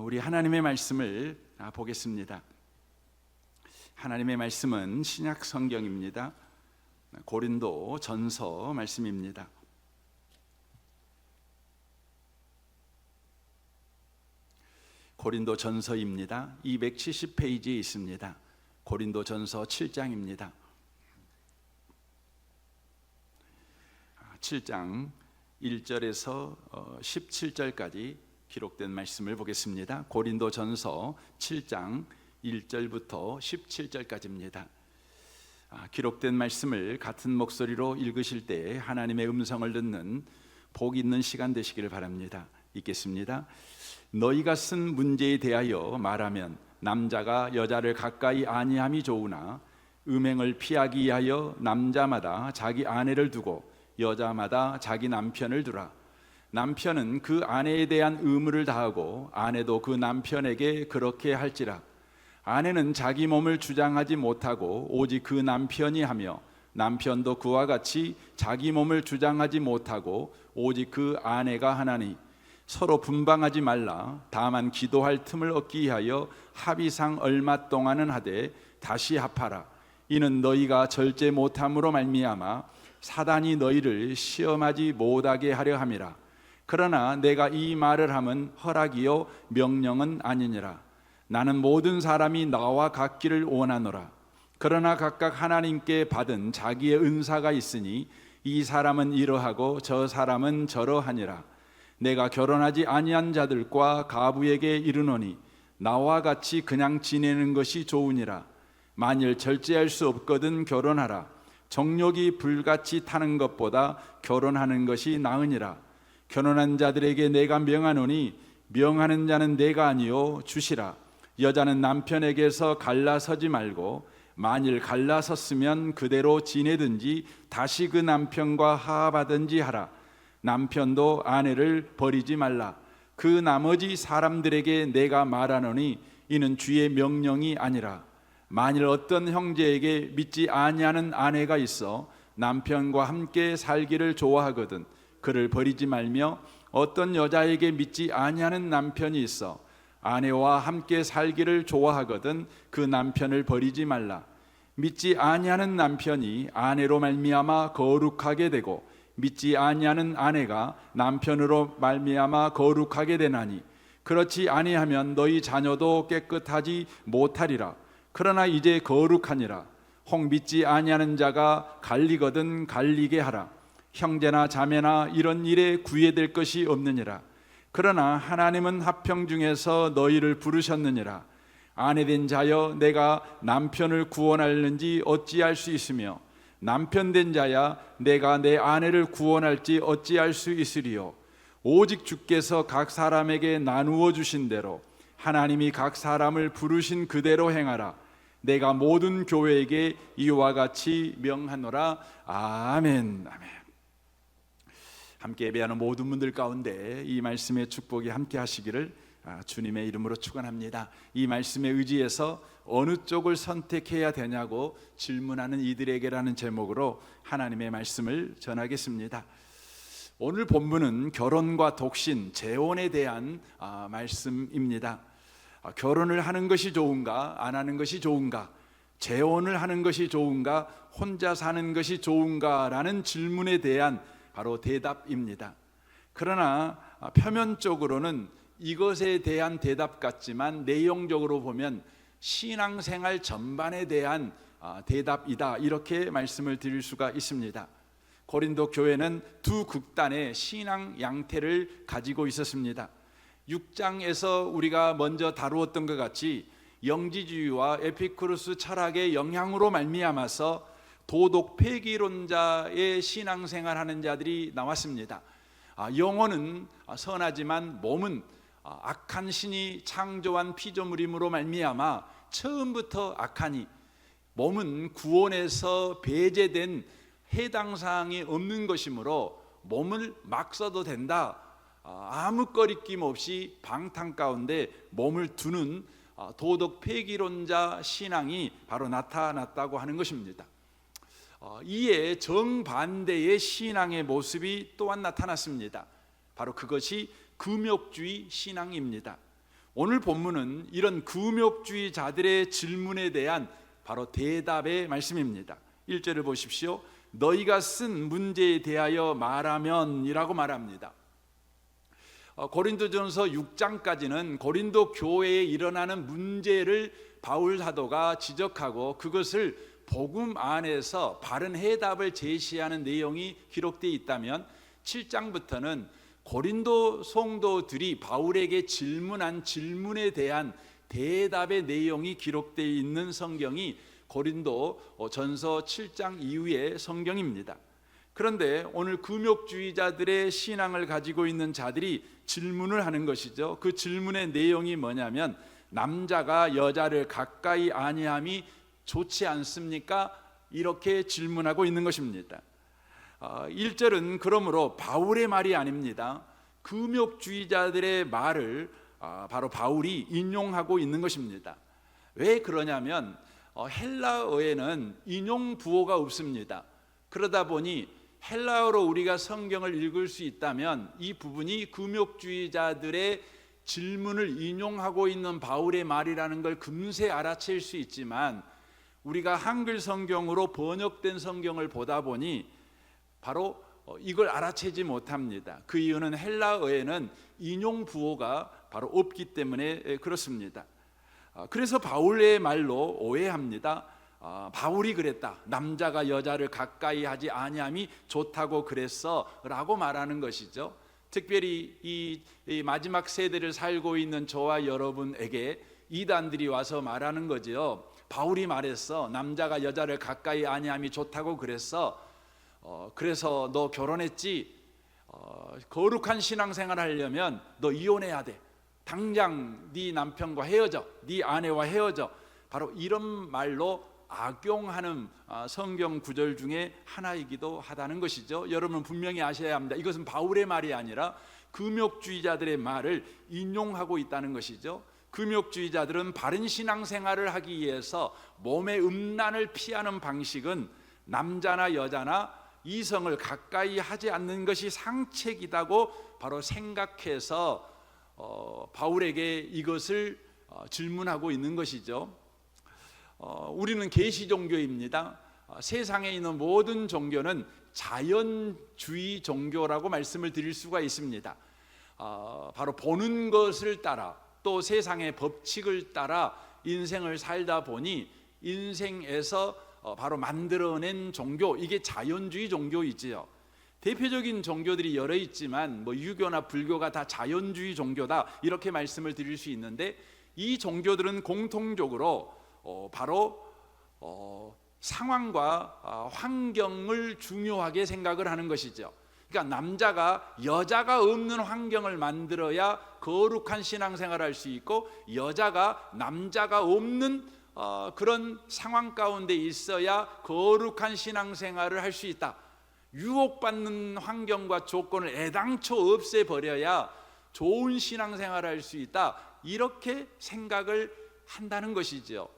우리 하나님의 말씀을 보겠습니다. 하나님의 말씀은 신약 성경입니다. 고린도 전서 말씀입니다. 고린도 전서입니다. 270페이지에 있습니다. 고린도 전서 7장입니다. 7장 1절에서 17절까지 기록된 말씀을 보겠습니다. 고린도 전서 7장 1절부터 17절까지입니다. 기록된 말씀을 같은 목소리로 읽으실 때 하나님의 음성을 듣는 복 있는 시간 되시기를 바랍니다. 읽겠습니다. 너희가 쓴 문제에 대하여 말하면 남자가 여자를 가까이 아니함이 좋으나 음행을 피하기 위하여 남자마다 자기 아내를 두고 여자마다 자기 남편을 두라. 남편은 그 아내에 대한 의무를 다하고 아내도 그 남편에게 그렇게 할지라. 아내는 자기 몸을 주장하지 못하고 오직 그 남편이 하며 남편도 그와 같이 자기 몸을 주장하지 못하고 오직 그 아내가 하나니 서로 분방하지 말라. 다만 기도할 틈을 얻기 위하여 합의상 얼마 동안은 하되 다시 합하라. 이는 너희가 절제 못함으로 말미암아 사단이 너희를 시험하지 못하게 하려 함이라. 그러나 내가 이 말을 함은 허락이요 명령은 아니니라. 나는 모든 사람이 나와 같기를 원하노라. 그러나 각각 하나님께 받은 자기의 은사가 있으니 이 사람은 이러하고 저 사람은 저러하니라. 내가 결혼하지 아니한 자들과 가부에게 이르노니 나와 같이 그냥 지내는 것이 좋으니라. 만일 절제할 수 없거든 결혼하라. 정욕이 불같이 타는 것보다 결혼하는 것이 나으니라. 결혼한 자들에게 내가 명하노니 명하는 자는 내가 아니요 주시라. 여자는 남편에게서 갈라서지 말고 만일 갈라섰으면 그대로 지내든지 다시 그 남편과 화합하든지 하라. 남편도 아내를 버리지 말라. 그 나머지 사람들에게 내가 말하노니 이는 주의 명령이 아니라. 만일 어떤 형제에게 믿지 아니하는 아내가 있어 남편과 함께 살기를 좋아하거든 그를 버리지 말며 어떤 여자에게 믿지 아니하는 남편이 있어 아내와 함께 살기를 좋아하거든 그 남편을 버리지 말라. 믿지 아니하는 남편이 아내로 말미암아 거룩하게 되고 믿지 아니하는 아내가 남편으로 말미암아 거룩하게 되나니 그렇지 아니하면 너희 자녀도 깨끗하지 못하리라. 그러나 이제 거룩하니라. 혹 믿지 아니하는 자가 갈리거든 갈리게 하라. 형제나 자매나 이런 일에 구애될 것이 없느니라. 그러나 하나님은 합형 중에서 너희를 부르셨느니라. 아내된 자여 내가 남편을 구원하는지 어찌할 수 있으며 남편된 자야 내가 내 아내를 구원할지 어찌할 수 있으리요. 오직 주께서 각 사람에게 나누어 주신 대로 하나님이 각 사람을 부르신 그대로 행하라. 내가 모든 교회에게 이와 같이 명하노라. 아멘. 아멘. 함께 예배하는 모든 분들 가운데 이 말씀의 축복이 함께 하시기를 주님의 이름으로 축원합니다. 이 말씀에 의지해서 어느 쪽을 선택해야 되냐고 질문하는 이들에게라는 제목으로 하나님의 말씀을 전하겠습니다. 오늘 본문은 결혼과 독신, 재혼에 대한 말씀입니다. 결혼을 하는 것이 좋은가, 안 하는 것이 좋은가, 재혼을 하는 것이 좋은가, 혼자 사는 것이 좋은가라는 질문에 대한 바로 대답입니다. 그러나 표면적으로는 이것에 대한 대답 같지만 내용적으로 보면 신앙생활 전반에 대한 대답이다, 이렇게 말씀을 드릴 수가 있습니다. 고린도 교회는 두 극단의 신앙 양태를 가지고 있었습니다. 6장에서 우리가 먼저 다루었던 것 같이 영지주의와 에피쿠르스 철학의 영향으로 말미암아서 도덕 폐기론자의 신앙생활하는 자들이 나왔습니다. 영혼은 선하지만 몸은 악한 신이 창조한 피조물임으로 말미암아 처음부터 악하니 몸은 구원에서 배제된 해당 사항이 없는 것이므로 몸을 막 써도 된다. 아무 거리낌 없이 방탕 가운데 몸을 두는 도덕 폐기론자 신앙이 바로 나타났다고 하는 것입니다. 이에 정반대의 신앙의 모습이 또한 나타났습니다. 바로 그것이 금욕주의 신앙입니다. 오늘 본문은 이런 금욕주의자들의 질문에 대한 바로 대답의 말씀입니다. 1절을 보십시오. 너희가 쓴 문제에 대하여 말하면 이라고 말합니다. 고린도전서 6장까지는 고린도 교회에 일어나는 문제를 바울 사도가 지적하고 그것을 복음 안에서 바른 해답을 제시하는 내용이 기록되어 있다면 7장부터는 고린도 성도들이 바울에게 질문한 질문에 대한 대답의 내용이 기록되어 있는 성경이 고린도 전서 7장 이후의 성경입니다. 그런데 오늘 금욕주의자들의 신앙을 가지고 있는 자들이 질문을 하는 것이죠. 그 질문의 내용이 뭐냐면 남자가 여자를 가까이 아니함이 좋지 않습니까? 이렇게 질문하고 있는 것입니다. 1절은 그러므로 바울의 말이 아닙니다. 금욕주의자들의 말을 바로 바울이 인용하고 있는 것입니다. 왜 그러냐면 헬라어에는 인용 부호가 없습니다. 그러다 보니 헬라어로 우리가 성경을 읽을 수 있다면 이 부분이 금욕주의자들의 질문을 인용하고 있는 바울의 말이라는 걸 금세 알아챌 수 있지만 우리가 한글 성경으로 번역된 성경을 보다 보니 바로 이걸 알아채지 못합니다. 그 이유는 헬라어에는 인용 부호가 바로 없기 때문에 그렇습니다. 그래서 바울의 말로 오해합니다. 바울이 그랬다. 남자가 여자를 가까이 하지 아니함이 좋다고 그랬어 라고 말하는 것이죠. 특별히 이 마지막 세대를 살고 있는 저와 여러분에게 이단들이 와서 말하는 거죠. 바울이 말했어. 남자가 여자를 가까이 아니함이 좋다고 그랬어. 그래서 너 결혼했지? 거룩한 신앙생활 하려면 너 이혼해야 돼. 당장 네 남편과 헤어져. 네 아내와 헤어져. 바로 이런 말로 악용하는 성경 구절 중에 하나이기도 하다는 것이죠. 여러분 분명히 아셔야 합니다. 이것은 바울의 말이 아니라 금욕주의자들의 말을 인용하고 있다는 것이죠. 금욕주의자들은 바른 신앙생활을 하기 위해서 몸의 음란을 피하는 방식은 남자나 여자나 이성을 가까이 하지 않는 것이 상책이라고 바로 생각해서 바울에게 이것을 질문하고 있는 것이죠. 우리는 계시 종교입니다. 세상에 있는 모든 종교는 자연주의 종교라고 말씀을 드릴 수가 있습니다. 바로 보는 것을 따라 또 세상의 법칙을 따라 인생을 살다 보니 인생에서 바로 만들어낸 종교, 이게 자연주의 종교이지요. 대표적인 종교들이 여러 있지만 유교나 불교가 다 자연주의 종교다 이렇게 말씀을 드릴 수 있는데 이 종교들은 공통적으로 바로 상황과 환경을 중요하게 생각을 하는 것이죠. 그러니까 남자가 여자가 없는 환경을 만들어야 거룩한 신앙생활을 할 수 있고 여자가 남자가 없는 그런 상황 가운데 있어야 거룩한 신앙생활을 할 수 있다. 유혹받는 환경과 조건을 애당초 없애버려야 좋은 신앙생활을 할 수 있다. 이렇게 생각을 한다는 것이죠.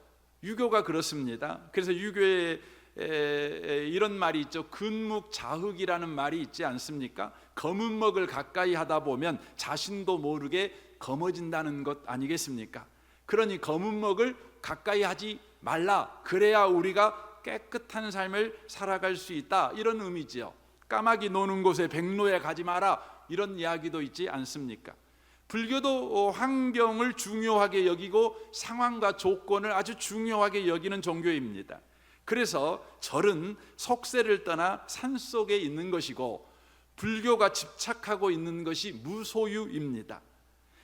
유교가 그렇습니다. 그래서 유교에 이런 말이 있죠. 근묵자흑이라는 말이 있지 않습니까? 검은 먹을 가까이 하다 보면 자신도 모르게 검어진다는 것 아니겠습니까? 그러니 검은 먹을 가까이 하지 말라. 그래야 우리가 깨끗한 삶을 살아갈 수 있다. 이런 의미지요. 까마귀 노는 곳에 백로에 가지 마라. 이런 이야기도 있지 않습니까? 불교도 환경을 중요하게 여기고 상황과 조건을 아주 중요하게 여기는 종교입니다. 그래서 절은 속세를 떠나 산속에 있는 것이고 불교가 집착하고 있는 것이 무소유입니다.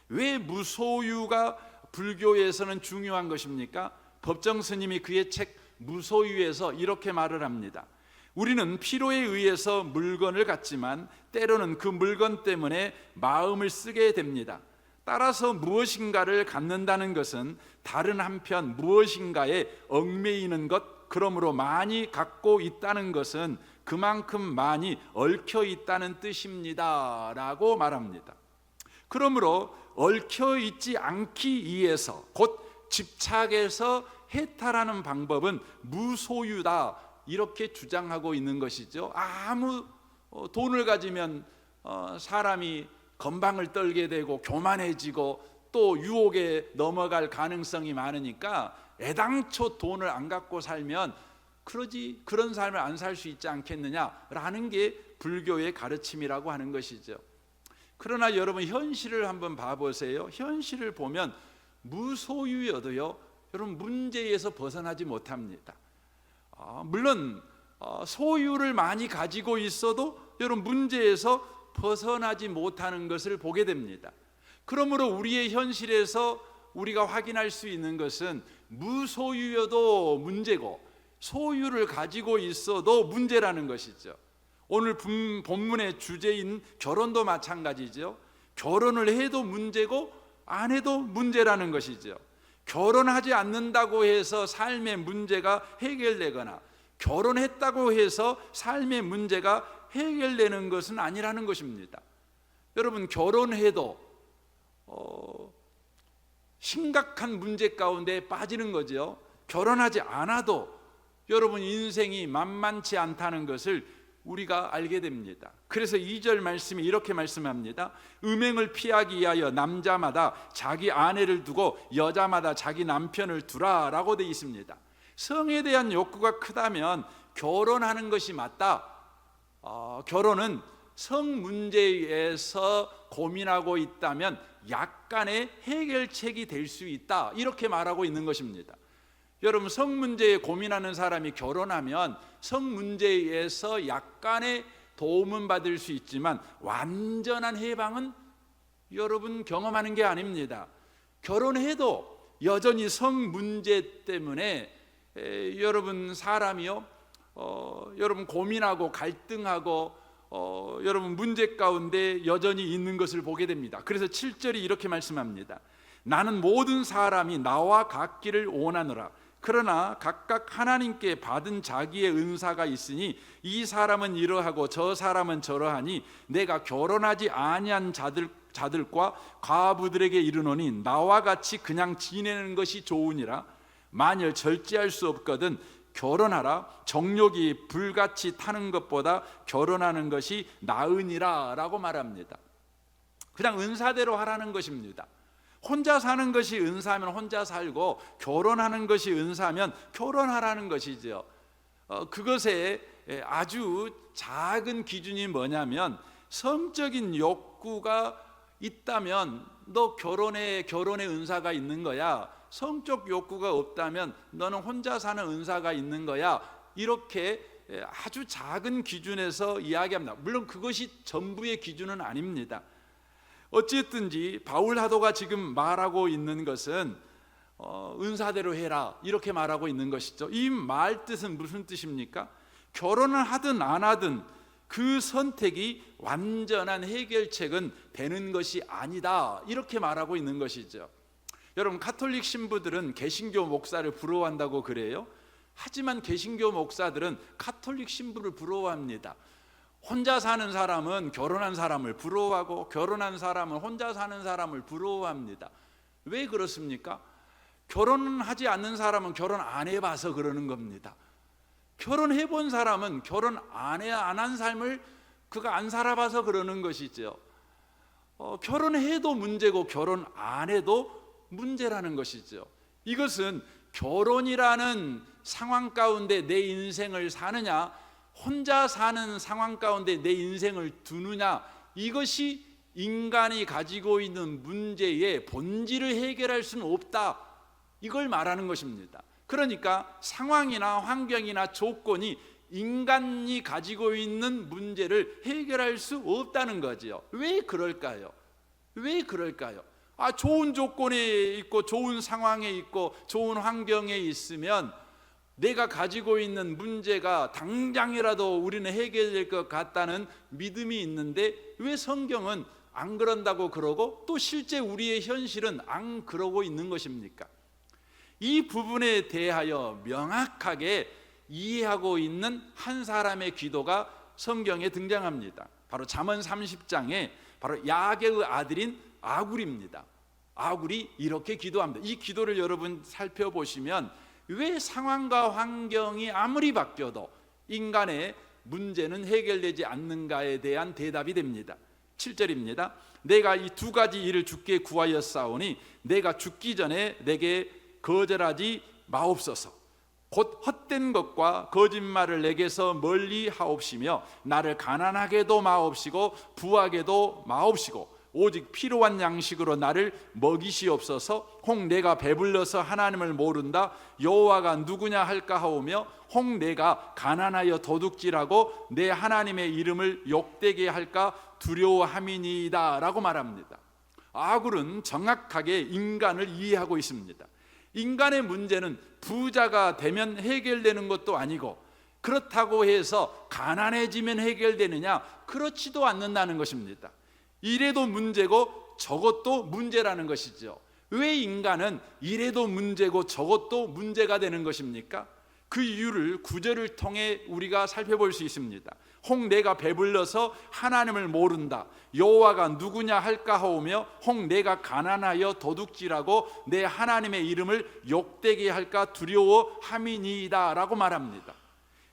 왜 무소유가 불교에서는 중요한 것입니까? 법정 스님이 그의 책 무소유에서 이렇게 말을 합니다. 우리는 필요에 의해서 물건을 갖지만 때로는 그 물건 때문에 마음을 쓰게 됩니다. 따라서 무엇인가를 갖는다는 것은 다른 한편 무엇인가에 얽매이는 것, 그러므로 많이 갖고 있다는 것은 그만큼 많이 얽혀 있다는 뜻입니다 라고 말합니다. 그러므로 얽혀 있지 않기 위해서 곧 집착해서 해탈하는 방법은 무소유다 이렇게 주장하고 있는 것이죠. 아무 돈을 가지면 사람이 건방을 떨게 되고 교만해지고 또 유혹에 넘어갈 가능성이 많으니까 애당초 돈을 안 갖고 살면 그런 삶을 안 살 수 있지 않겠느냐라는 게 불교의 가르침이라고 하는 것이죠. 그러나 여러분, 현실을 한번 봐보세요. 현실을 보면 무소유여도요, 여러분, 문제에서 벗어나지 못합니다. 물론 소유를 많이 가지고 있어도 여러분, 문제에서 벗어나지 못하는 것을 보게 됩니다. 그러므로 우리의 현실에서 우리가 확인할 수 있는 것은 무소유여도 문제고 소유를 가지고 있어도 문제라는 것이죠. 오늘 본문의 주제인 결혼도 마찬가지죠. 결혼을 해도 문제고 안 해도 문제라는 것이죠. 결혼하지 않는다고 해서 삶의 문제가 해결되거나 결혼했다고 해서 삶의 문제가 해결되는 것은 아니라는 것입니다. 여러분, 결혼해도 심각한 문제 가운데 빠지는 거죠. 결혼하지 않아도 여러분, 인생이 만만치 않다는 것을 우리가 알게 됩니다. 그래서 2절 말씀이 이렇게 말씀합니다. 음행을 피하기 위하여 남자마다 자기 아내를 두고 여자마다 자기 남편을 두라 라고 되어 있습니다. 성에 대한 욕구가 크다면 결혼하는 것이 맞다. 결혼은 성 문제에서 고민하고 있다면 약간의 해결책이 될 수 있다, 이렇게 말하고 있는 것입니다. 여러분, 성 문제에 고민하는 사람이 결혼하면 성 문제에서 약간의 도움은 받을 수 있지만 완전한 해방은 여러분 경험하는 게 아닙니다. 결혼해도 여전히 성 문제 때문에 여러분, 사람이요, 여러분, 고민하고 갈등하고 여러분, 문제 가운데 여전히 있는 것을 보게 됩니다. 그래서 7절이 이렇게 말씀합니다. 나는 모든 사람이 나와 같기를 원하노라. 그러나 각각 하나님께 받은 자기의 은사가 있으니 이 사람은 이러하고 저 사람은 저러하니 내가 결혼하지 아니한 자들과 과부들에게 이르노니 나와 같이 그냥 지내는 것이 좋으니라. 만일 절제할 수 없거든 결혼하라. 정욕이 불같이 타는 것보다 결혼하는 것이 나으니라 라고 말합니다. 그냥 은사대로 하라는 것입니다. 혼자 사는 것이 은사면 혼자 살고 결혼하는 것이 은사면 결혼하라는 것이죠. 그것에 아주 작은 기준이 뭐냐면, 성적인 욕구가 있다면 너 결혼에 은사가 있는 거야. 성적 욕구가 없다면 너는 혼자 사는 은사가 있는 거야. 이렇게 아주 작은 기준에서 이야기합니다. 물론 그것이 전부의 기준은 아닙니다. 어쨌든지 바울 사도가 지금 말하고 있는 것은 은사대로 해라, 이렇게 말하고 있는 것이죠. 이 말 뜻은 무슨 뜻입니까? 결혼을 하든 안 하든 그 선택이 완전한 해결책은 되는 것이 아니다, 이렇게 말하고 있는 것이죠. 여러분, 가톨릭 신부들은 개신교 목사를 부러워한다고 그래요. 하지만 개신교 목사들은 가톨릭 신부를 부러워합니다. 혼자 사는 사람은 결혼한 사람을 부러워하고 결혼한 사람은 혼자 사는 사람을 부러워합니다. 왜 그렇습니까? 결혼하지 않는 사람은 결혼 안 해봐서 그러는 겁니다. 결혼해 본 사람은 결혼 안 한 삶을 그가 안 살아봐서 그러는 것이죠. 결혼해도 문제고 결혼 안 해도 문제라는 것이죠. 이것은 결혼이라는 상황 가운데 내 인생을 사느냐, 혼자 사는 상황 가운데 내 인생을 두느냐, 이것이 인간이 가지고 있는 문제의 본질을 해결할 수는 없다, 이걸 말하는 것입니다. 그러니까 상황이나 환경이나 조건이 인간이 가지고 있는 문제를 해결할 수 없다는 거지요. 왜 그럴까요? 왜 그럴까요? 좋은 조건에 있고 좋은 상황에 있고 좋은 환경에 있으면 내가 가지고 있는 문제가 당장이라도 우리는 해결될 것 같다는 믿음이 있는데 왜 성경은 안 그런다고 그러고 또 실제 우리의 현실은 안 그러고 있는 것입니까? 이 부분에 대하여 명확하게 이해하고 있는 한 사람의 기도가 성경에 등장합니다. 바로 잠언 30장에 바로 야게의 아들인 아굴입니다. 아굴이 이렇게 기도합니다. 이 기도를 여러분 살펴보시면 왜 상황과 환경이 아무리 바뀌어도 인간의 문제는 해결되지 않는가에 대한 대답이 됩니다. 7절입니다. 내가 이 두 가지 일을 주께 구하였사오니 내가 죽기 전에 내게 거절하지 마옵소서. 곧 헛된 것과 거짓말을 내게서 멀리 하옵시며 나를 가난하게도 마옵시고 부하게도 마옵시고 오직 필요한 양식으로 나를 먹이시옵소서. 혹 내가 배불러서 하나님을 모른다 여호와가 누구냐 할까 하오며 혹 내가 가난하여 도둑질하고 내 하나님의 이름을 욕되게 할까 두려워함이니이다 라고 말합니다. 아굴은 정확하게 인간을 이해하고 있습니다. 인간의 문제는 부자가 되면 해결되는 것도 아니고 그렇다고 해서 가난해지면 해결되느냐? 그렇지도 않는다는 것입니다. 이래도 문제고 저것도 문제라는 것이죠. 왜 인간은 이래도 문제고 저것도 문제가 되는 것입니까? 그 이유를 구절을 통해 우리가 살펴볼 수 있습니다. 혹 내가 배불러서 하나님을 모른다 여호와가 누구냐 할까 하오며 혹 내가 가난하여 도둑질하고 내 하나님의 이름을 욕되게 할까 두려워함이니이다 라고 말합니다.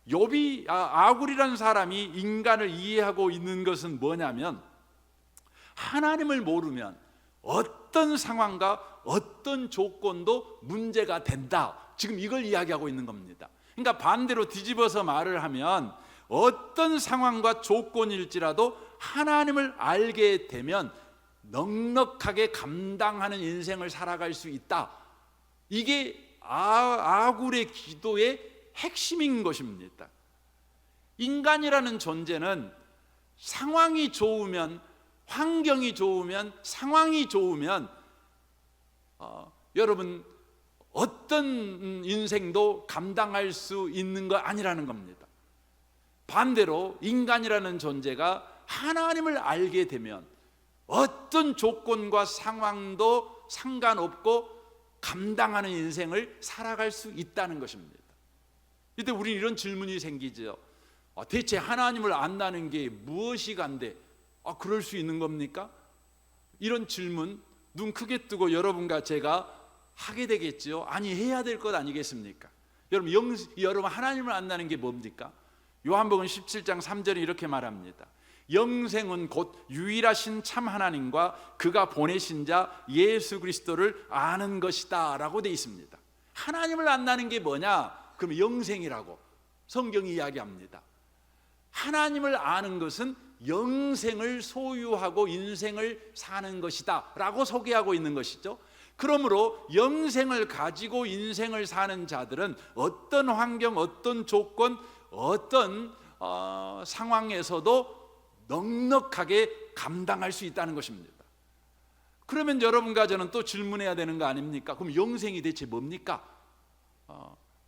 욥이 아굴이라는 사람이 인간을 이해하고 있는 것은 뭐냐면 하나님을 모르면 어떤 상황과 어떤 조건도 문제가 된다, 지금 이걸 이야기하고 있는 겁니다. 그러니까 반대로 뒤집어서 말을 하면 어떤 상황과 조건일지라도 하나님을 알게 되면 넉넉하게 감당하는 인생을 살아갈 수 있다. 이게 아굴의 기도의 핵심인 것입니다. 인간이라는 존재는 상황이 좋으면, 환경이 좋으면, 상황이 좋으면 여러분 어떤 인생도 감당할 수 있는 거 아니라는 겁니다. 반대로 인간이라는 존재가 하나님을 알게 되면 어떤 조건과 상황도 상관없고 감당하는 인생을 살아갈 수 있다는 것입니다. 이때 우리는 이런 질문이 생기죠. 대체 하나님을 안다는 게 무엇이 간데 그럴 수 있는 겁니까? 이런 질문 눈 크게 뜨고 여러분과 제가 하게 되겠죠. 아니, 해야 될 것 아니겠습니까? 여러분 하나님을 안다는 게 뭡니까? 요한복음 17장 3절에 이렇게 말합니다. 영생은 곧 유일하신 참 하나님과 그가 보내신 자 예수 그리스도를 아는 것이다 라고 되어 있습니다. 하나님을 안다는 게 뭐냐? 그럼 영생이라고 성경이 이야기합니다. 하나님을 아는 것은 영생을 소유하고 인생을 사는 것이다 라고 소개하고 있는 것이죠. 그러므로 영생을 가지고 인생을 사는 자들은 어떤 환경, 어떤 조건, 어떤 상황에서도 넉넉하게 감당할 수 있다는 것입니다. 그러면 여러분과 저는 또 질문해야 되는 거 아닙니까? 그럼 영생이 대체 뭡니까?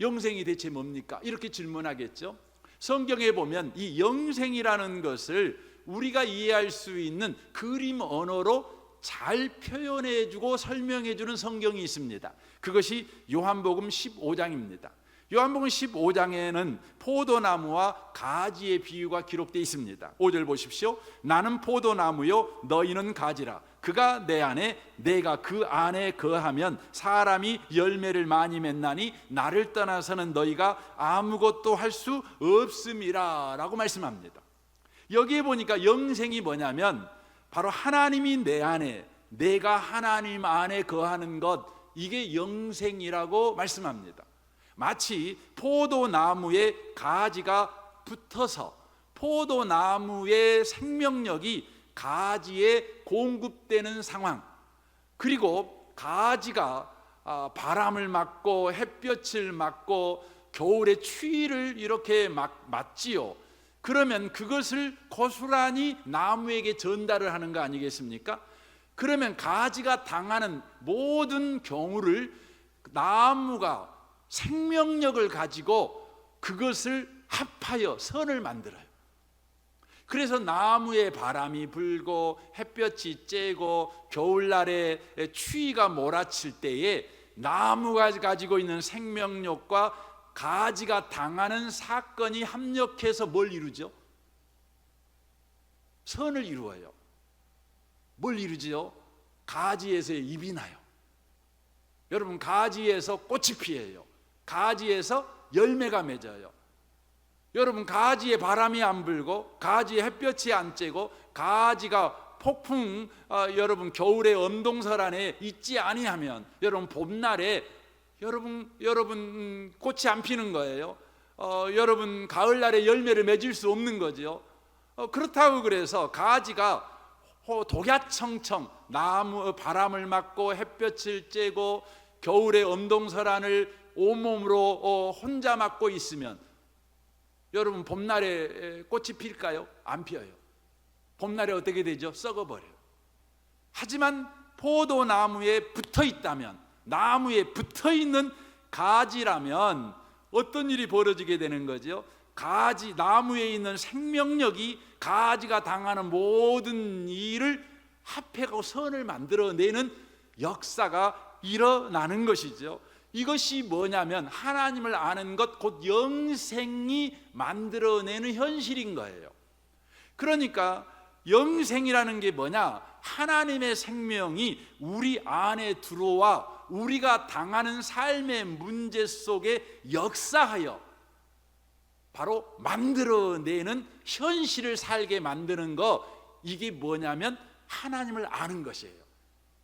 영생이 대체 뭡니까? 이렇게 질문하겠죠. 성경에 보면 이 영생이라는 것을 우리가 이해할 수 있는 그림 언어로 잘 표현해주고 설명해주는 성경이 있습니다. 그것이 요한복음 15장입니다. 요한복음 15장에는 포도나무와 가지의 비유가 기록되어 있습니다. 5절 보십시오. 나는 포도나무요 너희는 가지라. 그가 내 안에 내가 그 안에 거하면 사람이 열매를 많이 맺나니 나를 떠나서는 너희가 아무것도 할 수 없음이라 라고 말씀합니다. 여기에 보니까 영생이 뭐냐면 바로 하나님이 내 안에, 내가 하나님 안에 거하는 것, 이게 영생이라고 말씀합니다. 마치 포도나무에 가지가 붙어서 포도나무의 생명력이 가지에 공급되는 상황, 그리고 가지가 바람을 맞고 햇볕을 맞고 겨울의 추위를 이렇게 맞지요. 그러면 그것을 고스란히 나무에게 전달을 하는 거 아니겠습니까? 그러면 가지가 당하는 모든 경우를 나무가 생명력을 가지고 그것을 합하여 선을 만들어요. 그래서 나무에 바람이 불고 햇볕이 쬐고 겨울날에 추위가 몰아칠 때에 나무가 가지고 있는 생명력과 가지가 당하는 사건이 합력해서 뭘 이루죠? 선을 이루어요. 뭘 이루지요? 가지에서 잎이 나요. 여러분, 가지에서 꽃이 피어요. 가지에서 열매가 맺어요. 여러분, 가지에 바람이 안 불고 가지에 햇볕이 안 쬐고 가지가 폭풍 여러분 겨울의 엄동설 안에 있지 아니하면 여러분 봄날에 여러분 꽃이 안 피는 거예요. 여러분 가을날에 열매를 맺을 수 없는 거죠. 그렇다고 그래서 가지가 독야청청 나무 바람을 맞고 햇볕을 쬐고 겨울의 엄동설안을 온몸으로 혼자 맞고 있으면 여러분 봄날에 꽃이 필까요? 안 피어요. 봄날에 어떻게 되죠? 썩어버려요. 하지만 포도나무에 붙어 있다면, 나무에 붙어 있는 가지라면 어떤 일이 벌어지게 되는 거죠? 가지, 나무에 있는 생명력이 가지가 당하는 모든 일을 합해가고 선을 만들어내는 역사가 일어나는 것이죠. 이것이 뭐냐면 하나님을 아는 것, 곧 영생이 만들어내는 현실인 거예요. 그러니까 영생이라는 게 뭐냐? 하나님의 생명이 우리 안에 들어와 우리가 당하는 삶의 문제 속에 역사하여 바로 만들어내는 현실을 살게 만드는 거, 이게 뭐냐면 하나님을 아는 것이에요.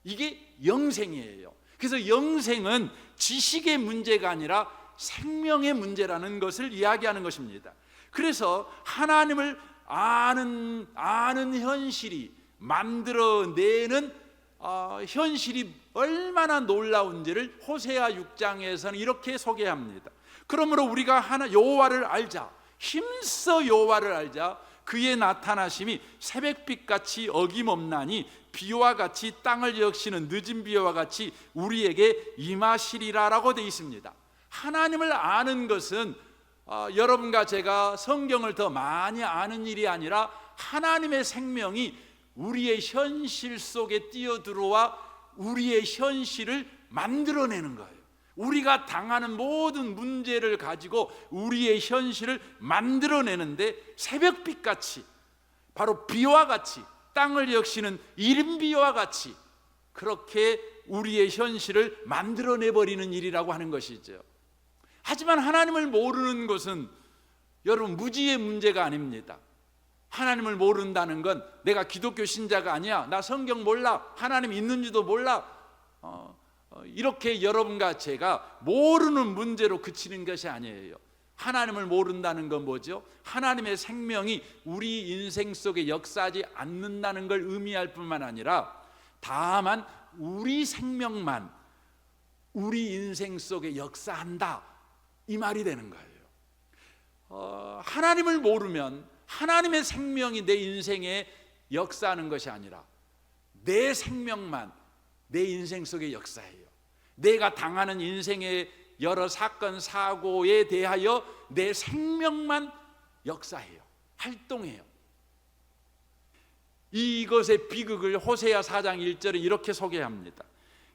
이게 영생이에요. 그래서 영생은 지식의 문제가 아니라 생명의 문제라는 것을 이야기하는 것입니다. 그래서 하나님을 아는 현실이 만들어내는 현실이 얼마나 놀라운지를 호세아 6장에서는 이렇게 소개합니다. 그러므로 우리가 여호와를 알자, 힘써 여호와를 알자. 그의 나타나심이 새벽빛같이 어김없나니 비와 같이 땅을 적시는 늦은 비와 같이 우리에게 임하시리라라고 되어 있습니다. 하나님을 아는 것은 여러분과 제가 성경을 더 많이 아는 일이 아니라 하나님의 생명이 우리의 현실 속에 뛰어들어와 우리의 현실을 만들어내는 거예요. 우리가 당하는 모든 문제를 가지고 우리의 현실을 만들어내는데 새벽빛같이, 바로 비와 같이, 땅을 적시는 이른 비와 같이 그렇게 우리의 현실을 만들어내버리는 일이라고 하는 것이죠. 하지만 하나님을 모르는 것은 여러분 무지의 문제가 아닙니다. 하나님을 모른다는 건 내가 기독교 신자가 아니야, 나 성경 몰라, 하나님 있는지도 몰라, 이렇게 여러분과 제가 모르는 문제로 그치는 것이 아니에요. 하나님을 모른다는 건 뭐죠? 하나님의 생명이 우리 인생 속에 역사하지 않는다는 걸 의미할 뿐만 아니라 다만 우리 생명만 우리 인생 속에 역사한다, 이 말이 되는 거예요. 하나님을 모르면 하나님의 생명이 내 인생에 역사하는 것이 아니라 내 생명만 내 인생 속에 역사해요. 내가 당하는 인생의 여러 사건 사고에 대하여 내 생명만 역사해요. 활동해요. 이것의 비극을 호세아 4장 1절에 이렇게 소개합니다.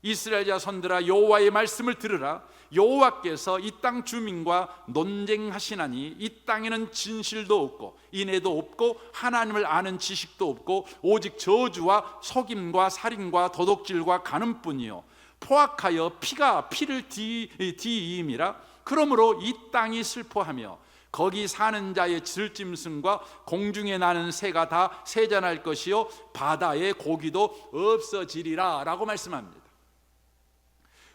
이스라엘 자손들아, 여호와의 말씀을 들으라. 여호와께서 이 땅 주민과 논쟁하시나니 이 땅에는 진실도 없고 인애도 없고 하나님을 아는 지식도 없고 오직 저주와 속임과 살인과 도둑질과 간음뿐이요 포악하여 피가 피를 뒤임이라. 그러므로 이 땅이 슬퍼하며 거기 사는 자의 들짐승과 공중에 나는 새가 다 세잔할 것이요 바다의 고기도 없어지리라 라고 말씀합니다.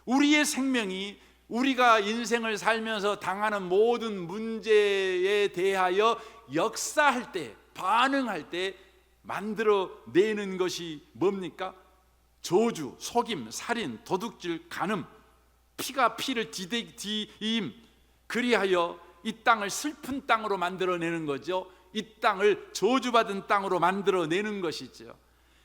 우리의 생명이 우리가 인생을 살면서 당하는 모든 문제에 대하여 역사할 때, 반응할 때 만들어내는 것이 뭡니까? 저주, 속임, 살인, 도둑질, 간음, 피가 피를 뒤임, 그리하여 이 땅을 슬픈 땅으로 만들어내는 거죠. 이 땅을 저주받은 땅으로 만들어내는 것이죠.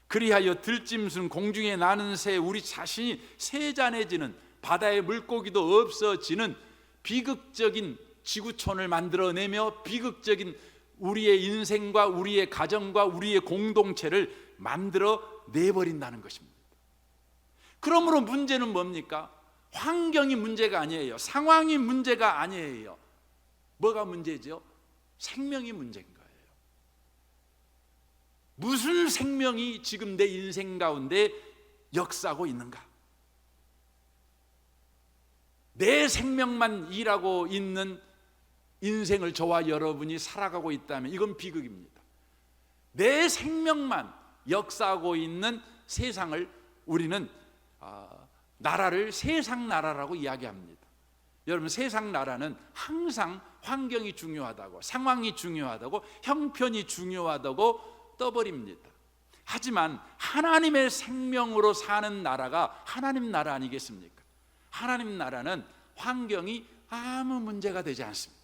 그리하여 들짐승, 공중에 나는 새, 우리 자신이 세잔해지는, 바다의 물고기도 없어지는 비극적인 지구촌을 만들어내며 비극적인 우리의 인생과 우리의 가정과 우리의 공동체를 만들어내버린다는 것입니다. 그러므로 문제는 뭡니까? 환경이 문제가 아니에요. 상황이 문제가 아니에요. 뭐가 문제죠? 생명이 문제인 거예요. 무슨 생명이 지금 내 인생 가운데 역사하고 있는가? 내 생명만 일하고 있는 인생을 저와 여러분이 살아가고 있다면 이건 비극입니다. 내 생명만 역사하고 있는 세상을 우리는 나라를 세상 나라라고 이야기합니다. 여러분, 세상 나라는 항상 환경이 중요하다고, 상황이 중요하다고, 형편이 중요하다고 떠버립니다. 하지만 하나님의 생명으로 사는 나라가 하나님 나라 아니겠습니까? 하나님 나라는 환경이 아무 문제가 되지 않습니다.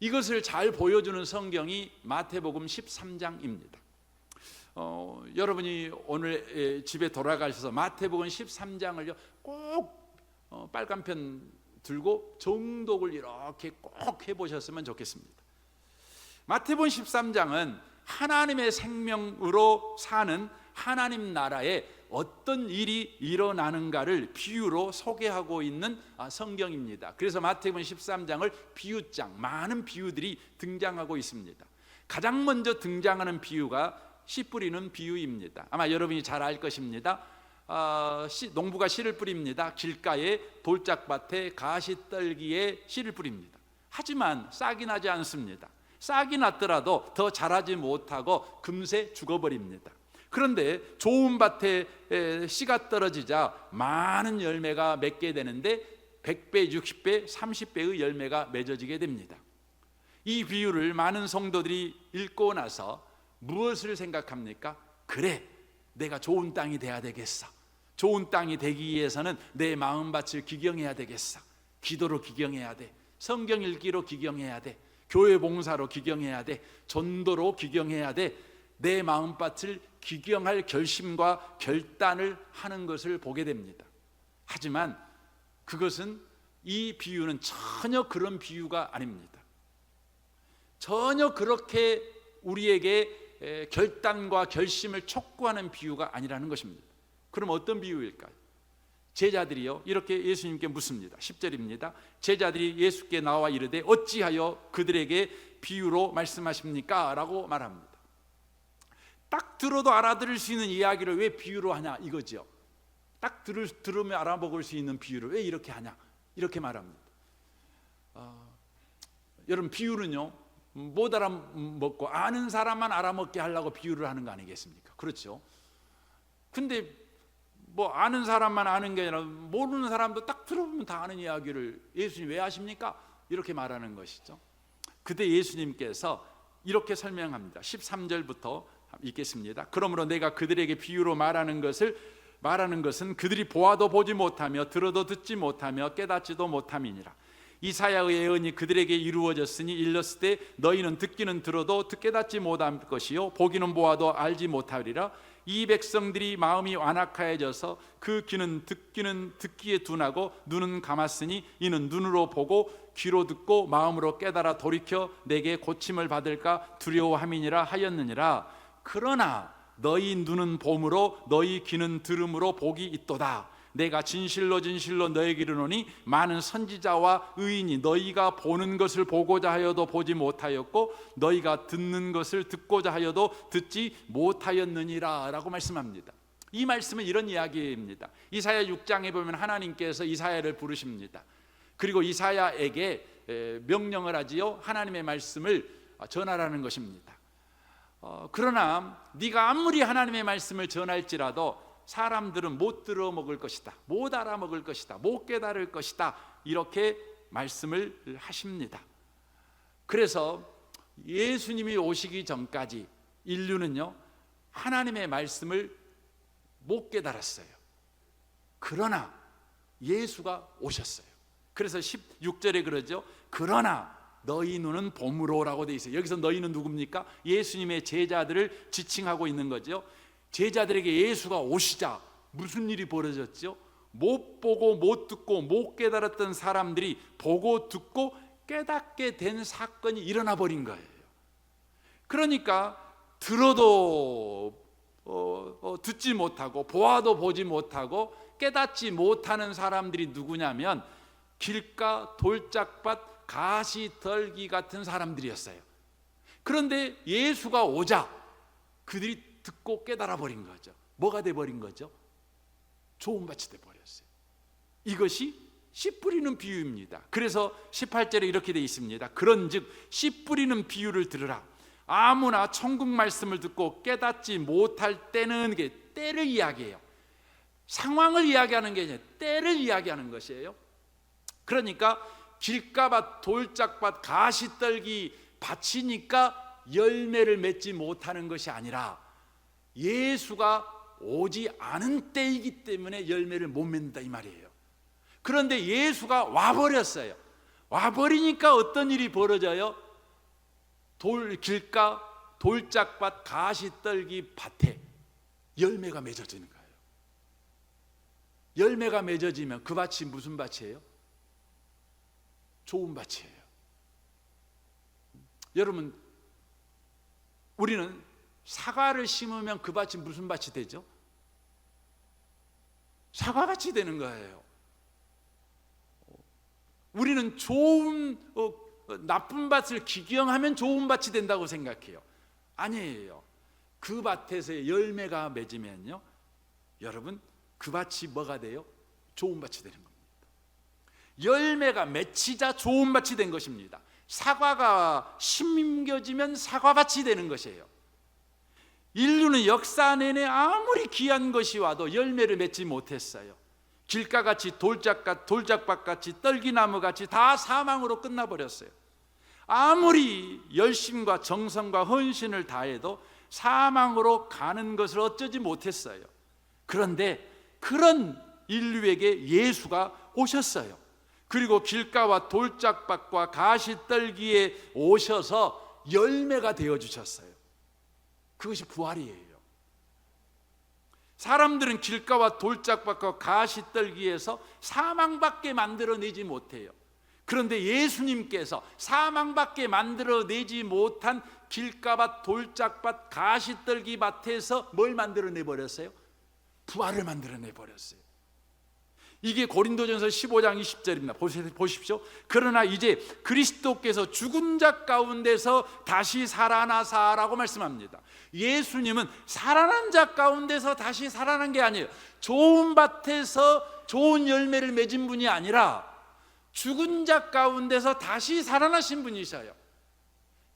이것을 잘 보여주는 성경이 마태복음 13장입니다. 여러분이 오늘 집에 돌아가셔서 마태복음 13장을 꼭 빨간 펜 들고 정독을 이렇게 꼭 해보셨으면 좋겠습니다. 마태복음 13장은 하나님의 생명으로 사는 하나님 나라에 어떤 일이 일어나는가를 비유로 소개하고 있는 성경입니다. 그래서 마태복음 13장을 비유장, 많은 비유들이 등장하고 있습니다. 가장 먼저 등장하는 비유가 씨 뿌리는 비유입니다. 아마 여러분이 잘 알 것입니다. 농부가 씨를 뿌립니다. 길가에 돌짝밭에 가시떨기에 씨를 뿌립니다. 하지만 싹이 나지 않습니다. 싹이 났더라도 더 자라지 못하고 금세 죽어버립니다. 그런데 좋은 밭에 씨가 떨어지자 많은 열매가 맺게 되는데 100배, 60배, 30배의 열매가 맺어지게 됩니다. 이 비유를 많은 성도들이 읽고 나서 무엇을 생각합니까? 그래, 내가 좋은 땅이 돼야 되겠어. 좋은 땅이 되기 위해서는 내 마음밭을 기경해야 되겠어. 기도로 기경해야 돼. 성경 읽기로 기경해야 돼. 교회 봉사로 기경해야 돼. 전도로 기경해야 돼. 내 마음밭을 기경할 결심과 결단을 하는 것을 보게 됩니다. 하지만 그것은, 이 비유는 전혀 그런 비유가 아닙니다. 전혀 그렇게 우리에게 결단과 결심을 촉구하는 비유가 아니라는 것입니다. 그럼 어떤 비유일까요? 제자들이요, 이렇게 예수님께 묻습니다. 10절입니다. 제자들이 예수께 나와 이르되 어찌하여 그들에게 비유로 말씀하십니까? 라고 말합니다. 딱 들어도 알아들을 수 있는 이야기를 왜 비유로 하냐 이거죠. 딱 들으면 알아먹을 수 있는 비유를 왜 이렇게 하냐, 이렇게 말합니다. 여러분, 비유는요, 못 알아먹고 아는 사람만 알아먹게 하려고 비유를 하는 거 아니겠습니까? 그렇죠. 근데 뭐 아는 사람만 아는 게 아니라 모르는 사람도 딱 들어보면 다 아는 이야기를 예수님 왜 하십니까? 이렇게 말하는 것이죠. 그때 예수님께서 이렇게 설명합니다. 13절부터 읽겠습니다. 그러므로 내가 그들에게 비유로 말하는 것은 그들이 보아도 보지 못하며 들어도 듣지 못하며 깨닫지도 못함이니라. 이사야의 예언이 그들에게 이루어졌으니 일렀을 때 너희는 듣기는 들어도 깨닫지 못할 것이요 보기는 보아도 알지 못하리라. 이 백성들이 마음이 완악하여져서 그 귀는 듣기는 듣기에 둔하고 눈은 감았으니 이는 눈으로 보고 귀로 듣고 마음으로 깨달아 돌이켜 내게 고침을 받을까 두려워함이니라 하였느니라. 그러나 너희 눈은 봄으로 너희 귀는 들음으로 복이 있도다. 내가 진실로 진실로 너에게 이르노니 많은 선지자와 의인이 너희가 보는 것을 보고자 하여도 보지 못하였고 너희가 듣는 것을 듣고자 하여도 듣지 못하였느니라 라고 말씀합니다. 이 말씀은 이런 이야기입니다. 이사야 6장에 보면 하나님께서 이사야를 부르십니다. 그리고 이사야에게 명령을 하지요. 하나님의 말씀을 전하라는 것입니다. 그러나 네가 아무리 하나님의 말씀을 전할지라도 사람들은 못 들어 먹을 것이다, 못 알아먹을 것이다, 못 깨달을 것이다, 이렇게 말씀을 하십니다. 그래서 예수님이 오시기 전까지 인류는요, 하나님의 말씀을 못 깨달았어요. 그러나 예수가 오셨어요. 그래서 16절에 그러죠. 그러나 너희 눈은 봄으로라고 되어 있어요. 여기서 너희는 누굽니까? 예수님의 제자들을 지칭하고 있는 거죠. 제자들에게 예수가 오시자 무슨 일이 벌어졌죠? 못 보고 못 듣고 못 깨달았던 사람들이 보고 듣고 깨닫게 된 사건이 일어나 버린 거예요. 그러니까 들어도 듣지 못하고 보아도 보지 못하고 깨닫지 못하는 사람들이 누구냐면 길가 돌짝밭 가시떨기 같은 사람들이었어요. 그런데 예수가 오자 그들이 듣고 깨달아 버린 거죠. 뭐가 돼 버린 거죠? 좋은 밭이 돼 버렸어요. 이것이 씨 뿌리는 비유입니다. 그래서 18절에 이렇게 돼 있습니다. 그런즉 씨 뿌리는 비유를 들으라. 아무나 천국 말씀을 듣고 깨닫지 못할 때는, 게 때를 이야기해요. 상황을 이야기하는 게 아니라 때를 이야기하는 것이에요. 그러니까 길가밭, 돌짝밭, 가시떨기 밭이니까 열매를 맺지 못하는 것이 아니라 예수가 오지 않은 때이기 때문에 열매를 못 맺는다 이 말이에요. 그런데 예수가 와버렸어요. 와버리니까 어떤 일이 벌어져요? 길가, 돌짝밭, 가시떨기 밭에 열매가 맺어지는 거예요. 열매가 맺어지면 그 밭이 무슨 밭이에요? 좋은 밭이에요. 여러분, 우리는 사과를 심으면 그 밭이 무슨 밭이 되죠? 사과밭이 되는 거예요. 우리는 나쁜 밭을 기경하면 좋은 밭이 된다고 생각해요. 아니에요. 그 밭에서 열매가 맺으면요, 여러분, 그 밭이 뭐가 돼요? 좋은 밭이 되는 겁니다. 열매가 맺히자 좋은 밭이 된 것입니다. 사과가 심겨지면 사과밭이 되는 것이에요. 인류는 역사 내내 아무리 귀한 것이 와도 열매를 맺지 못했어요. 길가같이, 돌짝밭같이, 떨기나무같이 다 사망으로 끝나버렸어요. 아무리 열심과 정성과 헌신을 다해도 사망으로 가는 것을 어쩌지 못했어요. 그런데 그런 인류에게 예수가 오셨어요. 그리고 길가와 돌짝밭과 가시떨기에 오셔서 열매가 되어주셨어요. 그것이 부활이에요. 사람들은 길가와 돌짝밭과 가시떨기에서 사망밖에 만들어내지 못해요. 그런데 예수님께서 사망밖에 만들어내지 못한 길가밭, 돌짝밭, 가시떨기 밭에서 뭘 만들어내버렸어요? 부활을 만들어내버렸어요. 이게 고린도전서 15장 20절입니다. 보십시오. 그러나 이제 그리스도께서 죽은 자 가운데서 다시 살아나사라고 말씀합니다. 예수님은 살아난 자 가운데서 다시 살아난 게 아니에요. 좋은 밭에서 좋은 열매를 맺은 분이 아니라 죽은 자 가운데서 다시 살아나신 분이셔요.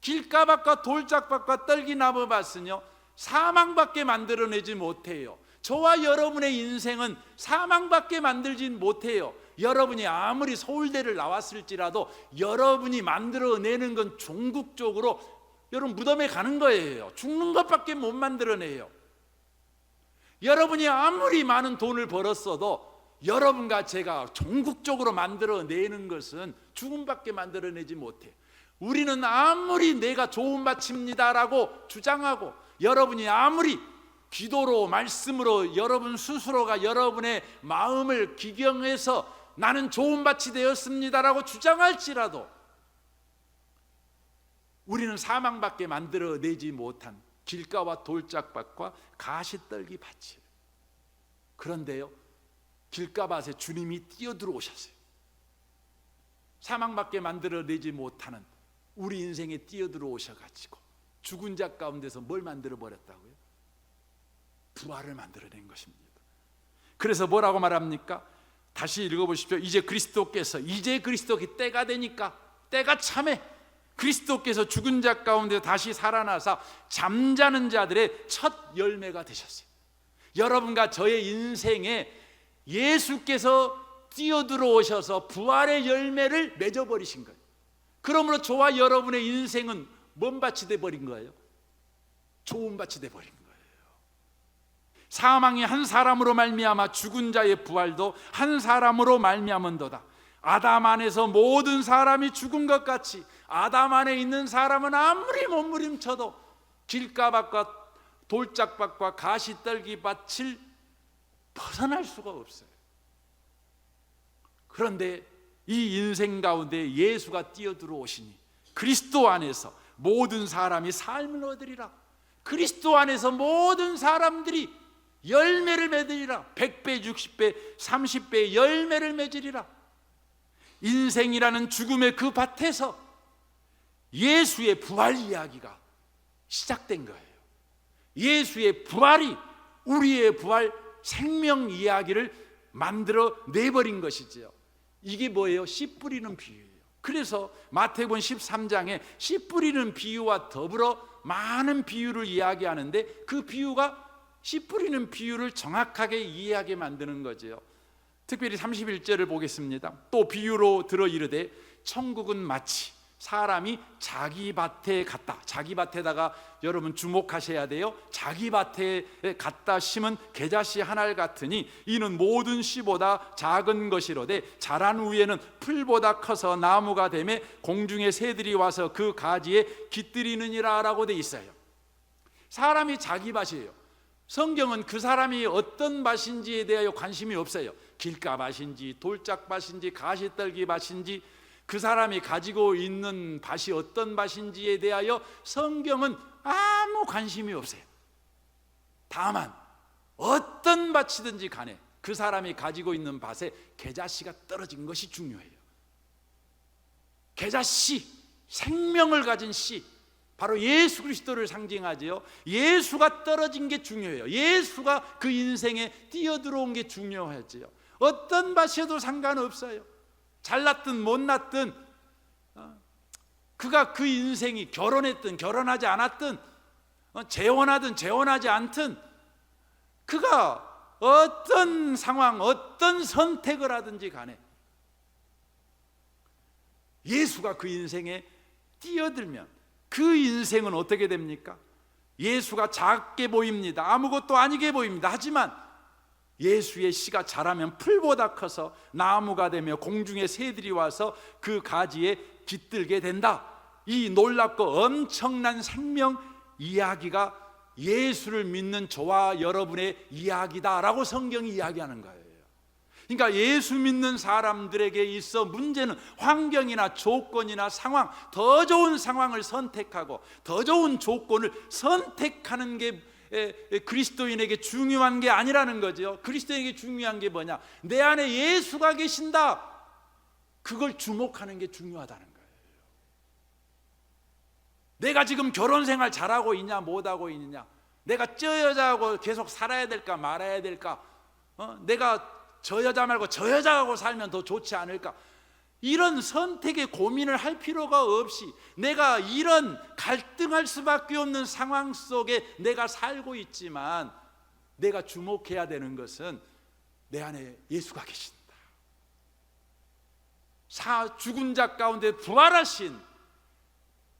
길가밭과 돌짝밭과 떨기나무 밭은요, 사망밖에 만들어내지 못해요. 저와 여러분의 인생은 사망밖에 만들진 못해요. 여러분이 아무리 서울대를 나왔을지라도 여러분이 만들어내는 건 종국적으로 여러분 무덤에 가는 거예요. 죽는 것밖에 못 만들어내요. 여러분이 아무리 많은 돈을 벌었어도 여러분과 제가 종국적으로 만들어내는 것은 죽음밖에 만들어내지 못해요. 우리는 아무리 내가 좋은 밭입니다라고 주장하고, 여러분이 아무리 기도로, 말씀으로 여러분 스스로가 여러분의 마음을 기경해서 나는 좋은 밭이 되었습니다라고 주장할지라도 우리는 사망밖에 만들어내지 못한 길가와 돌짝밭과 가시떨기 밭이에요. 그런데요, 길가밭에 주님이 뛰어들어오셨어요. 사망밖에 만들어내지 못하는 우리 인생에 뛰어들어오셔가지고 죽은 자 가운데서 뭘 만들어버렸다고요? 부활을 만들어낸 것입니다. 그래서 뭐라고 말합니까? 다시 읽어보십시오. 이제 그리스도께 때가 되니까, 때가 참해 그리스도께서 죽은 자 가운데 다시 살아나사 잠자는 자들의 첫 열매가 되셨어요. 여러분과 저의 인생에 예수께서 뛰어들어오셔서 부활의 열매를 맺어버리신 거예요. 그러므로 저와 여러분의 인생은 뭔 밭이 돼버린 거예요? 좋은 밭이 돼버린 거예요. 사망이 한 사람으로 말미암아 죽은 자의 부활도 한 사람으로 말미암은도다. 아담 안에서 모든 사람이 죽은 것 같이 아담 안에 있는 사람은 아무리 몸부림쳐도 길가밭과 돌짝밭과 가시떨기 밭을 벗어날 수가 없어요. 그런데 이 인생 가운데 예수가 뛰어들어오시니 그리스도 안에서 모든 사람이 삶을 얻으리라. 그리스도 안에서 모든 사람들이 열매를 맺으리라. 100배, 60배, 30배의 열매를 맺으리라. 인생이라는 죽음의 그 밭에서 예수의 부활 이야기가 시작된 거예요. 예수의 부활이 우리의 부활 생명 이야기를 만들어 내버린 것이지요. 이게 뭐예요? 씨 뿌리는 비유예요. 그래서 마태복음 13장에 씨 뿌리는 비유와 더불어 많은 비유를 이야기하는데 그 비유가 씨 뿌리는 비유를 정확하게 이해하게 만드는 거죠. 특별히 31절을 보겠습니다. 또 비유로 들어 이르되 천국은 마치 사람이 자기 밭에 갔다. 자기 밭에다가 여러분 주목하셔야 돼요. 자기 밭에 갖다 심은 겨자씨 한 알 같으니 이는 모든 씨보다 작은 것이로되 자란 후에는 풀보다 커서 나무가 되매 공중의 새들이 와서 그 가지에 깃들이느니라 라고 돼 있어요. 사람이 자기 밭이에요. 성경은 그 사람이 어떤 밭인지에 대하여 관심이 없어요. 길가 밭인지 돌짝 밭인지 가시떨기 밭인지 그 사람이 가지고 있는 밭이 어떤 밭인지에 대하여 성경은 아무 관심이 없어요. 다만 어떤 밭이든지 간에 그 사람이 가지고 있는 밭에 겨자씨가 떨어진 것이 중요해요. 겨자씨, 생명을 가진 씨, 바로 예수 그리스도를 상징하지요. 예수가 떨어진 게 중요해요. 예수가 그 인생에 뛰어들어온 게 중요하지요. 어떤 밭이어도 상관없어요. 잘났든 못났든 그가 그 인생이 결혼했든 결혼하지 않았든 재혼하든 재혼하지 않든 그가 어떤 상황 어떤 선택을 하든지 간에 예수가 그 인생에 뛰어들면 그 인생은 어떻게 됩니까? 예수가 작게 보입니다. 아무것도 아니게 보입니다. 하지만 예수의 씨가 자라면 풀보다 커서 나무가 되며 공중의 새들이 와서 그 가지에 깃들게 된다. 이 놀랍고 엄청난 생명 이야기가 예수를 믿는 저와 여러분의 이야기다라고 성경이 이야기하는 거예요. 그러니까 예수 믿는 사람들에게 있어 문제는 환경이나 조건이나 상황, 더 좋은 상황을 선택하고 더 좋은 조건을 선택하는 게 그리스도인에게 중요한 게 아니라는 거죠. 그리스도인에게 중요한 게 뭐냐? 내 안에 예수가 계신다. 그걸 주목하는 게 중요하다는 거예요. 내가 지금 결혼 생활 잘하고 있냐 못하고 있느냐, 내가 저 여자하고 계속 살아야 될까 말아야 될까, 내가 저 여자 말고 저 여자하고 살면 더 좋지 않을까, 이런 선택에 고민을 할 필요가 없이 내가 이런 갈등할 수밖에 없는 상황 속에 내가 살고 있지만 내가 주목해야 되는 것은 내 안에 예수가 계신다. 죽은 자 가운데 부활하신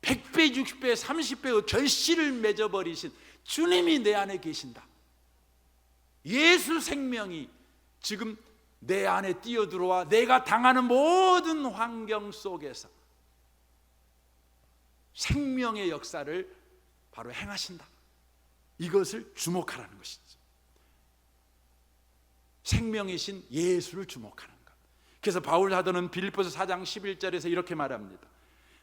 100배, 60배, 30배의 결실을 맺어버리신 주님이 내 안에 계신다. 예수 생명이 지금 내 안에 뛰어들어와 내가 당하는 모든 환경 속에서 생명의 역사를 바로 행하신다. 이것을 주목하라는 것이죠. 생명이신 예수를 주목하는 것. 그래서 바울 사도는 빌립보서 4장 11절에서 이렇게 말합니다.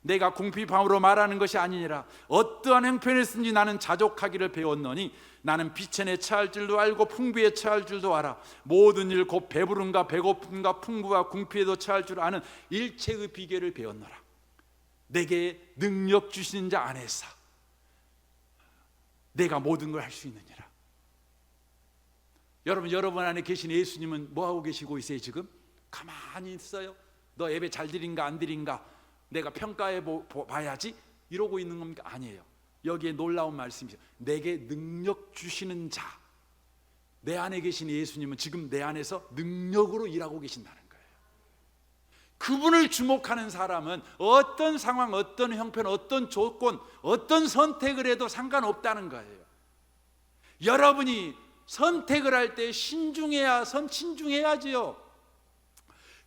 내가 궁핍함으로 말하는 것이 아니니라. 어떠한 형편에 있든지 나는 자족하기를 배웠노니 나는 비천에 처할 줄도 알고 풍부에 처할 줄도 알아. 모든 일 곧 배부름과 배고픔과 풍부와 궁핍에도 처할 줄 아는 일체의 비결을 배웠노라. 내게 능력 주시는 자 안에서 내가 모든 걸 할 수 있느니라. 여러분 안에 계신 예수님은 뭐하고 계시고 있어요? 지금 가만히 있어요? 너 예배 잘 드린가 안 드린가 내가 평가해 봐야지 이러고 있는 겁니까? 아니에요. 여기에 놀라운 말씀이죠. 내게 능력 주시는 자, 내 안에 계신 예수님은 지금 내 안에서 능력으로 일하고 계신다는 거예요. 그분을 주목하는 사람은 어떤 상황, 어떤 형편, 어떤 조건, 어떤 선택을 해도 상관없다는 거예요. 여러분이 선택을 할 때 신중해야지요.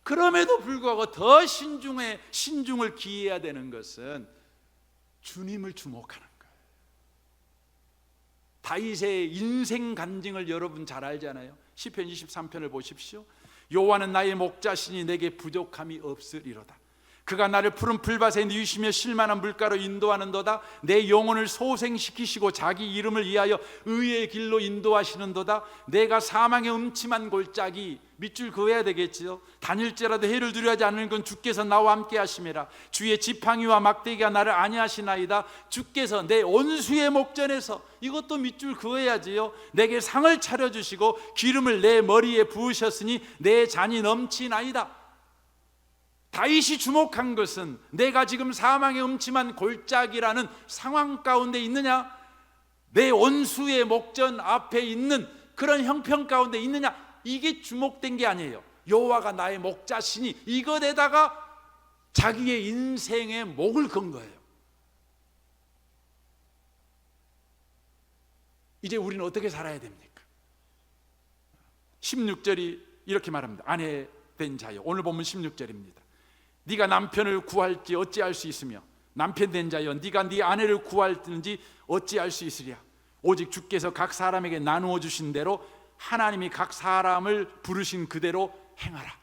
그럼에도 불구하고 더 신중을 기해야 되는 것은 주님을 주목하는 거예요. 다윗의 인생 간증을 여러분 잘 알잖아요. 시편 23편을 보십시오. 여호와는 나의 목자시니 내게 부족함이 없으리로다. 그가 나를 푸른 풀밭에 누이시며 쉴만한 물가로 인도하는도다. 내 영혼을 소생시키시고 자기 이름을 위하여 의의 길로 인도하시는도다. 내가 사망의 음침한 골짜기, 밑줄 그어야 되겠지요. 다닐지라도 해를 두려워하지 않는 건 주께서 나와 함께 하심이라. 주의 지팡이와 막대기가 나를 안위하시나이다. 주께서 내 온수의 목전에서, 이것도 밑줄 그어야지요, 내게 상을 차려주시고 기름을 내 머리에 부으셨으니 내 잔이 넘치나이다. 다윗이 주목한 것은 내가 지금 사망의 음침한 골짜기라는 상황 가운데 있느냐, 내 원수의 목전 앞에 있는 그런 형편 가운데 있느냐, 이게 주목된 게 아니에요. 여호와가 나의 목자시니, 이것에다가 자기의 인생의 목을 건 거예요. 이제 우리는 어떻게 살아야 됩니까? 16절이 이렇게 말합니다. 아내 된 자여, 오늘 보면 16절입니다. 네가 남편을 구할지 어찌할 수 있으며, 남편 된 자여 네가 네 아내를 구할지 어찌할 수 있으랴. 오직 주께서 각 사람에게 나누어 주신 대로 하나님이 각 사람을 부르신 그대로 행하라.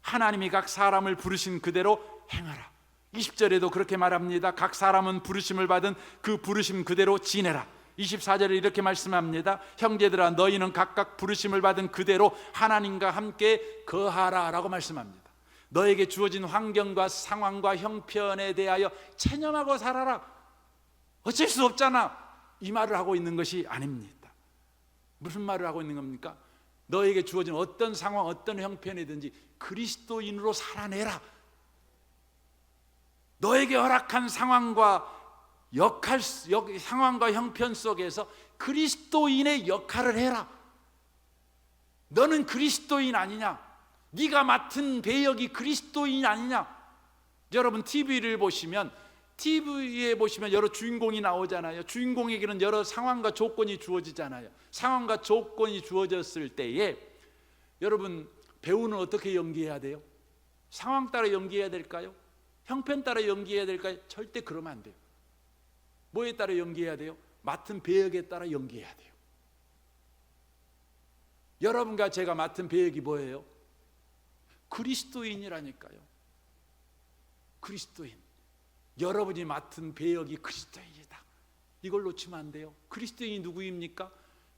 하나님이 각 사람을 부르신 그대로 행하라. 20절에도 그렇게 말합니다. 각 사람은 부르심을 받은 그 부르심 그대로 지내라. 24절에 이렇게 말씀합니다. 형제들아, 너희는 각각 부르심을 받은 그대로 하나님과 함께 거하라 라고 말씀합니다. 너에게 주어진 환경과 상황과 형편에 대하여 체념하고 살아라. 어쩔 수 없잖아, 이 말을 하고 있는 것이 아닙니다. 무슨 말을 하고 있는 겁니까? 너에게 주어진 어떤 상황, 어떤 형편이든지 그리스도인으로 살아내라. 너에게 허락한 상황과 상황과 형편 속에서 그리스도인의 역할을 해라. 너는 그리스도인 아니냐? 네가 맡은 배역이 그리스도인 아니냐? 여러분, TV를 보시면, TV에 보시면 여러 주인공이 나오잖아요. 주인공에게는 여러 상황과 조건이 주어지잖아요. 상황과 조건이 주어졌을 때에 여러분, 배우는 어떻게 연기해야 돼요? 상황 따라 연기해야 될까요? 형편 따라 연기해야 될까요? 절대 그러면 안 돼요. 뭐에 따라 연기해야 돼요? 맡은 배역에 따라 연기해야 돼요. 여러분과 제가 맡은 배역이 뭐예요? 그리스도인이라니까요. 그리스도인. 여러분이 맡은 배역이 그리스도인이다. 이걸 놓치면 안 돼요. 그리스도인이 누구입니까?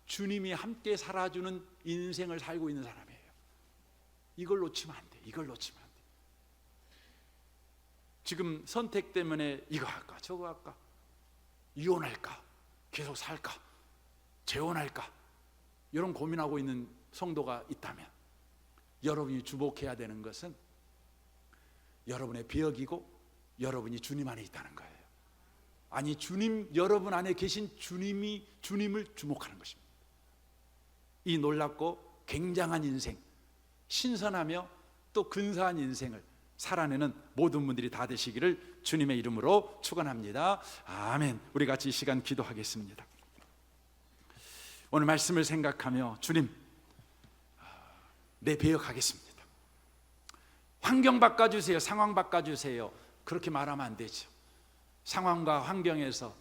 주님이 함께 살아주는 인생을 살고 있는 사람이에요. 이걸 놓치면 안 돼. 이걸 놓치면 안 돼. 지금 선택 때문에 이거 할까 저거 할까, 이혼할까 계속 살까 재혼할까, 이런 고민하고 있는 성도가 있다면 여러분이 주목해야 되는 것은 여러분의 배역이고 여러분이 주님 안에 있다는 거예요. 아니, 여러분 안에 계신 주님을 주목하는 것입니다. 이 놀랍고 굉장한 인생, 신선하며 또 근사한 인생을 살아내는 모든 분들이 다 되시기를 주님의 이름으로 축원합니다. 아멘. 우리 같이 이 시간 기도하겠습니다. 오늘 말씀을 생각하며 주님, 내 배역하겠습니다. 환경 바꿔주세요, 상황 바꿔주세요, 그렇게 말하면 안 되죠. 상황과 환경에서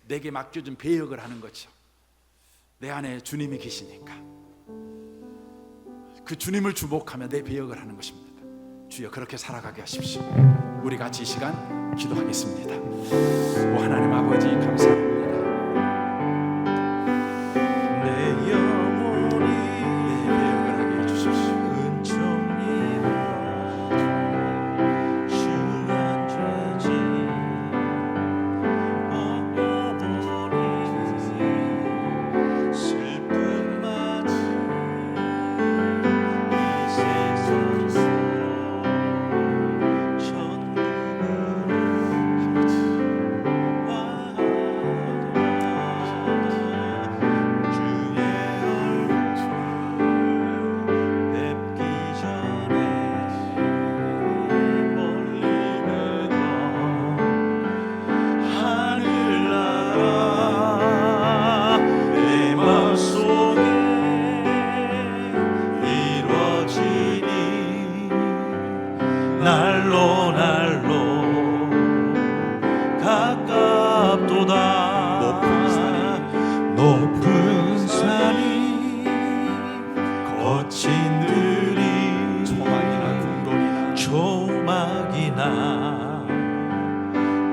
내게 맡겨준 배역을 하는 거죠. 내 안에 주님이 계시니까 그 주님을 주목하며 내 배역을 하는 것입니다. 주여, 그렇게 살아가게 하십시오. 우리 같이 이 시간 기도하겠습니다. 오 하나님 아버지, 감사합니다. 내 영혼이 내 배역을 하게 해주십시오. 높은 산이 거친 들이 조막이나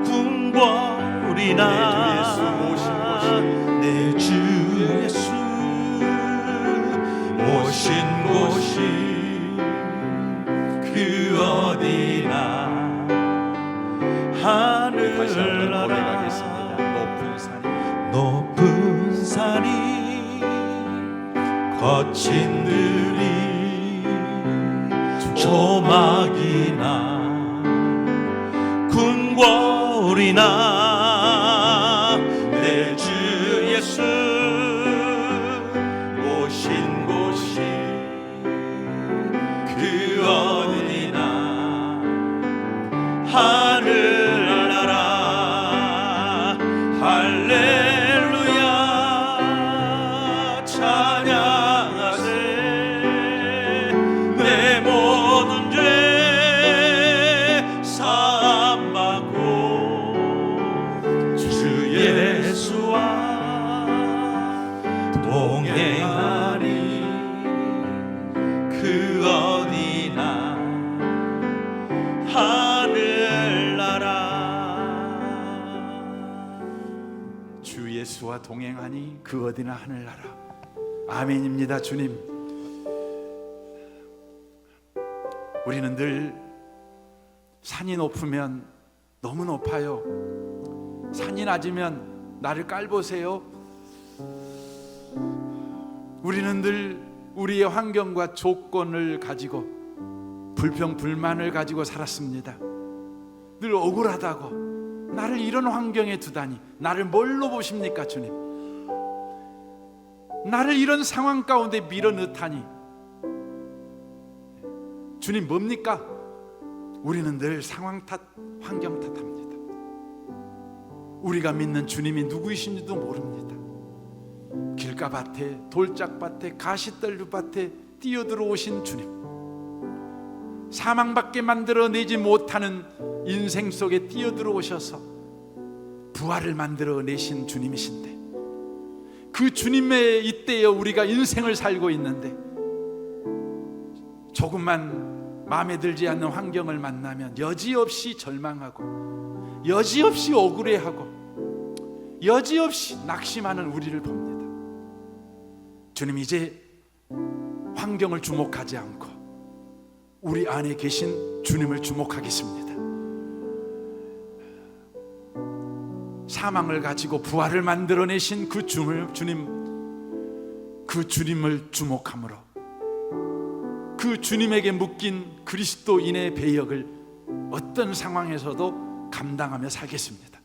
궁궐이나 내 주 예수 모신 곳이 그 어디나 하늘 나라 높은 산이 거친 들이 조막이나 오리나 내 주 예수 오신 곳이 그 어디나 하늘나라 할렐루야 찬양하세 내 모든 죄 사함받고 주 예수와 동행하리 그 어디나 하늘나라. 주 예수와 동행하니 그 어디나 하늘나라. 아멘입니다. 주님, 우리는 늘 산이 높으면 너무 높아요. 산이 낮으면 나를 깔보세요. 우리는 늘 우리의 환경과 조건을 가지고 불평 불만을 가지고 살았습니다. 늘 억울하다고, 나를 이런 환경에 두다니, 나를 뭘로 보십니까 주님? 나를 이런 상황 가운데 밀어넣다니 주님 뭡니까? 우리는 늘 상황 탓, 환경 탓합니다. 우리가 믿는 주님이 누구이신지도 모릅니다. 길가밭에, 돌짝밭에, 가시떨밭에 뛰어들어오신 주님, 사망밖에 만들어내지 못하는 인생 속에 뛰어들어오셔서 부활을 만들어내신 주님이신데, 그 주님의 이때에 우리가 인생을 살고 있는데 조금만 마음에 들지 않는 환경을 만나면 여지없이 절망하고 여지없이 억울해하고 여지없이 낙심하는 우리를 봅니다. 주님, 이제 환경을 주목하지 않고 우리 안에 계신 주님을 주목하겠습니다. 사망을 가지고 부활을 만들어내신 그 주님, 그 주님을 주목함으로 그 주님에게 묶인 그리스도인의 배역을 어떤 상황에서도 감당하며 살겠습니다.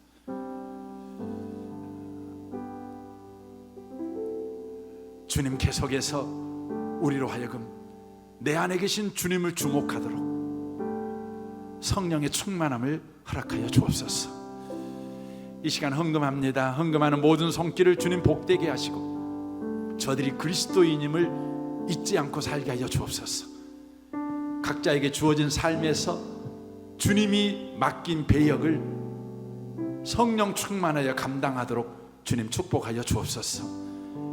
주님 계속해서 우리로 하여금 내 안에 계신 주님을 주목하도록 성령의 충만함을 허락하여 주옵소서. 이 시간 헌금합니다. 헌금하는 모든 손길을 주님 복되게 하시고 저들이 그리스도인임을 잊지 않고 살게 하여 주옵소서. 각자에게 주어진 삶에서 주님이 맡긴 배역을 성령 충만하여 감당하도록 주님 축복하여 주옵소서.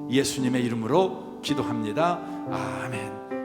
예수님의 이름으로 기도합니다. 아멘.